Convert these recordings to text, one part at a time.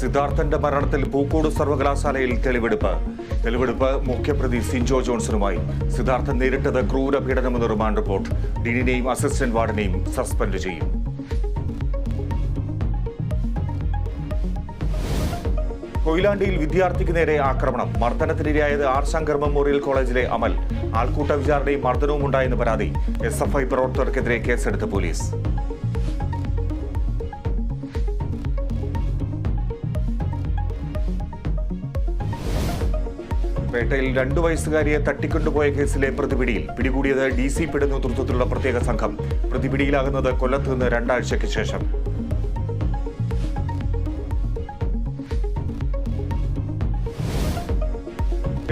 സിദ്ധാർത്ഥന്റെ മരണത്തിൽ പൂക്കോട് സർവകലാശാലയിൽ തെളിവെടുപ്പ് മുഖ്യപ്രതി സിൻജോ ജോൺസണുമായി. സിദ്ധാർത്ഥൻ നേരിട്ടത് ക്രൂരപീഡനമെന്ന് റിമാൻഡ് റിപ്പോർട്ട്. ഡീനിനെയും അസിസ്റ്റന്റ് വാർഡനെയും സസ്പെൻഡ് ചെയ്യും. കൊയിലാണ്ടിയിൽ വിദ്യാർത്ഥിക്ക് നേരെ ആക്രമണം. മർദ്ദനത്തിനിരയായത് ആർ ശങ്കർ മെമ്മോറിയൽ കോളേജിലെ അമൽ. ആൾക്കൂട്ട വിചാരണയും മർദ്ദനവും ഉണ്ടായെന്ന് പരാതി. SFI പ്രവർത്തകർക്കെതിരെ കേസെടുത്ത് പോലീസ്. പേട്ടയിൽ 2 വയസ്സുകാരിയെ തട്ടിക്കൊണ്ടുപോയ കേസിലെ പിടികൂടിയത് DCPയുടെ നേതൃത്വത്തിലുള്ള പ്രത്യേക സംഘം. പ്രതിപിടിയിലാകുന്നത് കൊല്ലത്ത് നിന്ന് 2 ആഴ്ചയ്ക്ക് ശേഷം.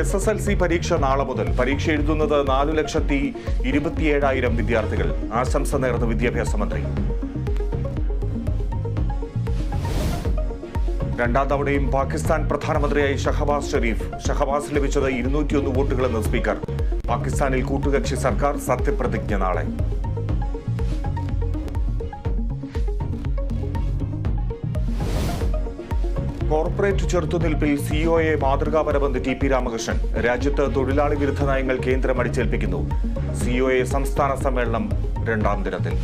SSLC പരീക്ഷ നാളെ മുതൽ. പരീക്ഷ എഴുതുന്നത് 4,27,000 വിദ്യാർത്ഥികൾ. ആശംസ നേർന്ന് വിദ്യാഭ്യാസ മന്ത്രി. 2ാം തവണയും പാകിസ്ഥാൻ പ്രധാനമന്ത്രിയായി ഷഹബാസ് ഷെരീഫ്. ഷഹബാസ് ലഭിച്ചത് 201 വോട്ടുകളെന്ന് സ്പീക്കർ. പാകിസ്ഥാനിൽ കൂട്ടുകക്ഷി സർക്കാർ. സത്യപ്രതിജ്ഞ നാളെ. കോർപ്പറേറ്റ് ചെറുത്തുനിൽപ്പിൽ COA മാതൃകാപരമെന്ന് TP രാമകൃഷ്ണൻ. രാജ്യത്ത് തൊഴിലാളി വിരുദ്ധ നയങ്ങൾ കേന്ദ്രം അടിച്ചേൽപ്പിക്കുന്നു. COA സംസ്ഥാന സമ്മേളനം 2ാം ദിനത്തിൽ.